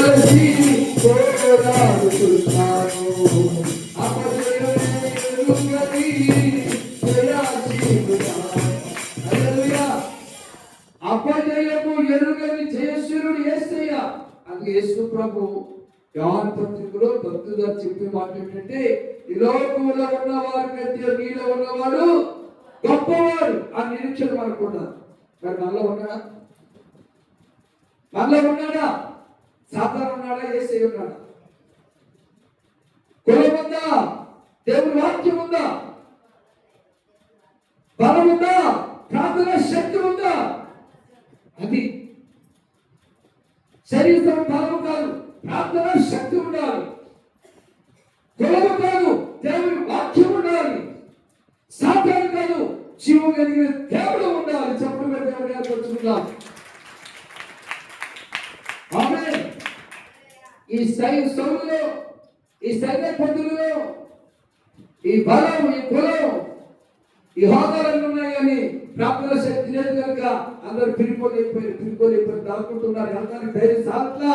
అలసి పోరాడుతున్నాను అపజయము ఎరుగని జయశూరుడు యేసయ్య. అందుకే యేసు ప్రభు యోహాను పత్రికలో భక్తుగా చెప్పే మాట ఏంటంటే, ఈ లోకములో ఉన్నవారి కంటే మీలో ఉన్నవాడు గొప్పవాడు ఆ నిరీక్షణ మనకు ఉన్నారు. మరి మనలో ఉన్నాడా? మనలో ఉన్నాడా? సాతాను ఉన్నాడా? యేసయ్య ఉన్నాడా? కులం ఉందా? దేవుని వాక్యం ఉందా? బలం ఉందా? ప్రార్థన శక్తి ఉందా? అది శరీరం బలము కాదు, ప్రార్థన శక్తి ఉండాలి. కులము కాదు, దేవుని వాక్యం ఉండాలి. సాతాను కాదు, జీవం కలిగిన దేవుడు ఉండాలి. చప్పుడు దేవుడు ఏర్పరుచుకుందాం. ఆమేన్. ఈ సౌలులో, ఈ సైన్య పద్ధతులలో ఈ బలం, ఈ కులం, ఈ హోదాలు ఉన్నాయి కానీ ప్రార్థన శక్తి లేదు కనుక అందరూ పిలుపులేకపోయారు దాక్కుంటున్నారు. వెళ్తానికి ధైర్యం సాట్లా.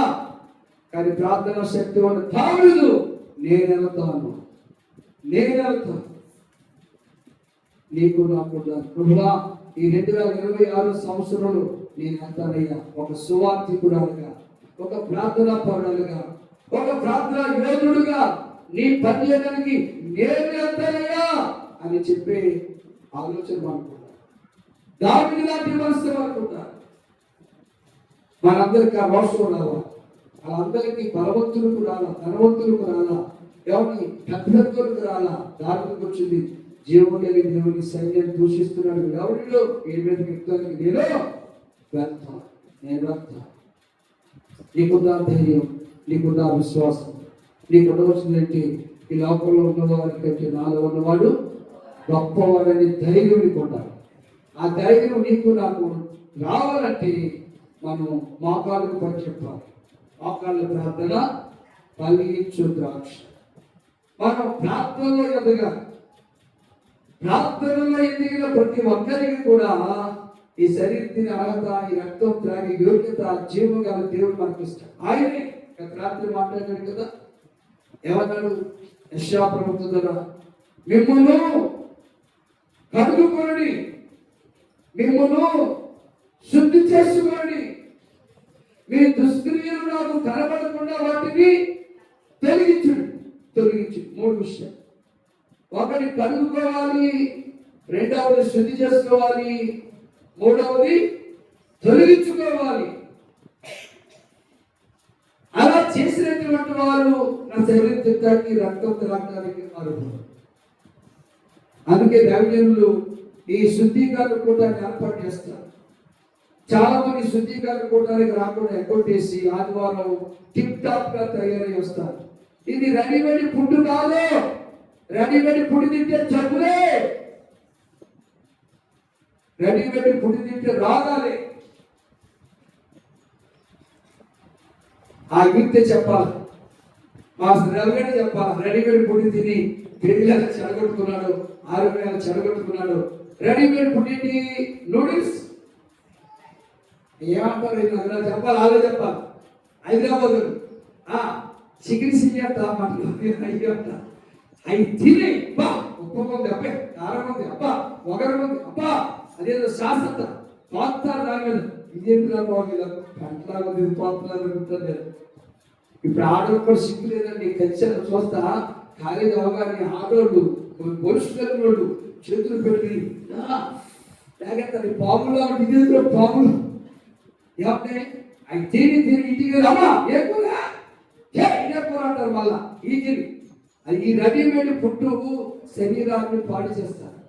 కానీ ప్రార్థన శక్తి ఉన్న తావుడు నేను వెళ్తాను నీకు నాకు ప్రభువా ఈ 2026 సంవత్సరంలో నేను వెళ్తానయ్యా. ఒక సువార్థికుడుగా, ఒక ప్రార్థనా పరుడుగా, ఒక ప్రార్థనా యోధుడుగా నీ పని చేయడానికి నేను వెళ్తానయ్యా అని చెప్పే ఆలోచన అనుకుంటారు. దావిది లాంటి మనసు అనుకుంటారు. మనందరికీ ఆ రోషం రాలా, వాళ్ళందరికీ బలవంతులకు రాలా, ధనవంతులకు రాలా, ఎవరిని పెద్దలకు రాలా. దావిదికి వచ్చింది జీవం కలిగిన దేవుని సైన్యాన్ని దూషిస్తున్నాడు. ఎవరిలో ఏ మీద వ్యక్తానికి నేను వెళ్తాను. నీకున్న ధైర్యం, నీకున్న విశ్వాసం, నీకు ఉండవలసిందంటే ఈ లోకంలో ఉన్నవారి కంటే నాలో ఉన్నవాడు గొప్పవాడని ధైర్యం నీకు ఉండాలి. ఆ ధైర్యం నీకు నాకు రావాలంటే మనం మోకాళ్ళకు పని చెప్పాలి. మోకాళ్ళ ప్రార్థన ఫలించు ద్రాక్ష. మనం ప్రార్థనలో ఎదగాలి. ప్రార్థనలో ఎదిగిన ప్రతి ఒక్కరికి కూడా ఈ శరీరത്തിന് అర్హత, ఈ రక్తం త్రాగి యోగ్యత, జీవం గల దేవుడు మనకి ఇష్టం. ఆయనే రాత్రి మాట్లాడాడు కదా, ఏమన్నాడు? యెషయా ప్రభువు ద్వారా మిమ్మల్ని కడుగుకోండి, మిమ్మల్ని శుద్ధి చేసుకోండి, మీ దుష్క్రియలు నాకు కనబడకుండా వాటిని తొలగించు. 3 విషయాలు. ఒకటి కడుగుకోవాలి, రెండవది శుద్ధి చేసుకోవాలి, మూడవది తొలగించుకోవాలి. అలా చేసినటువంటి వారు నా శరీరం తిట్టడానికి, రక్తం త్రాగడానికి అర్హులు. అందుకే దైవజనులు ఈ శుద్ధీకరణ కూటాన్ని ఏర్పాటు చేస్తారు. చాలా మంది శుద్ధీకరణ కూటానికి రాకుండా ఎగ్గొట్టేసి ఆదివారం టిప్ టాప్ గా తయారై వస్తారు. ఇది రెడీమేడ్ ఫుడ్ కాదు. రెడీమేడ్ ఫుడ్ తింటే జబ్బులే, రెడీమేడ్ ఫుడ్ తింటే రోగాలే. ఆ వ్యక్తి చెప్పాలి, మా రవిగడ చెప్పాలి. రెడీమేడ్ ఫుడ్ తిని పెళ్ళిళ్ళకి చెడగొట్టుకున్నాడు, ఆరోగ్యాలు చెడగొట్టుకున్నాడు. రెడీమేడ్ ఫుడ్ ఏంటి? నూడిల్స్. ఏమంటారు? ఇలా చెప్పాలి, అలా చెప్పాలి. హైదరాబాద్ చికెన్ సిలియట్ అయ్యంట. అవి తిని అబ్బా ఉప్పు ఉంది, అబ్బే కారం ఉంది, అబ్బా ఒకరు ఉంది, అబ్బా అదేదో శాశ్వత పోతారు దాని మీద. ఇదేంటి కంటలాగా పోతున్నారు. ఇప్పుడు ఆడవాళ్ళు కూడా సిగ్గు లేదండి. కల్చర్ చూస్తా కాలేజీ అవగానే ఆడోళ్ళు, పోషకులు చేతులు పెట్టి లేకపోతే పాములు ఇదేంద్ర పాములు ఏమంటే అవి తిని ఇంటికి అమ్మా ఏ కూర ఇదే కూర అంటారు. మళ్ళా ఈ రెడీమేడ్ ఫుడ్ శరీరాన్ని పాడు చేస్తారు.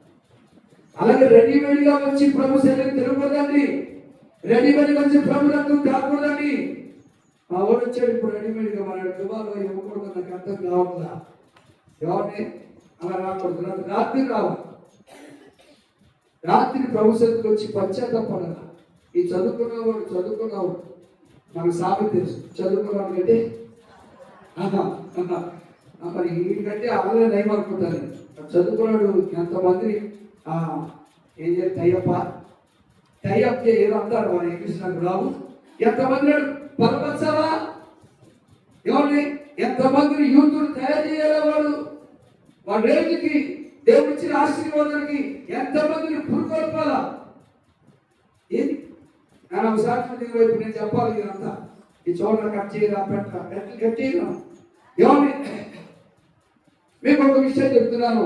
అలాగే రెడీమేడ్ గా వచ్చి ప్రభు శరీరం తిరగకూడదండి. రెడీమేడ్ గా వచ్చి ప్రభు రక్తం తాగకూడదండి. మా వాడు వచ్చాడు ఇప్పుడు రెడీమేడ్ గా మన దుబాలో ఇవ్వకూడదు. నాకు అర్థం కావట్లా. ఎవరిని అలా రాకూడదు. రాత్రి రావాలి. రాత్రి ప్రభు సన్నిధికి వచ్చి పశ్చాత్తాపడాలి. ఈ చదువుకున్నవాడు మనకు సామెత తెలుసు. చదువుకున్నవాడు కంటే మరి వీటికంటే ఆన్లైన్ నయం అనుకుంటారు. చదువుకున్నాడు ఎంతమంది ఏం చేయాలి? టైఅప్ ఏదో అంటారు మన ఇంగ్లీష్ నాకు రావు. ఎంతమంది పరపచ్చావా ఏమండి ఎంతమందిని యూతులు తయారు చేయాలి వాడు రేంజ్కి దేవుడు ఇచ్చిన ఆశీర్వాదానికి ఎంతమందిని పురుకొల్పాలా ఏది నేను ఒకసారి దీని వైపు నేను చెప్పాలి ఇదంతా ఈ చోట కట్ చేయరా పెట్ట కట్ చేయను ఏమండి మీకు ఒక విషయం చెప్తున్నాను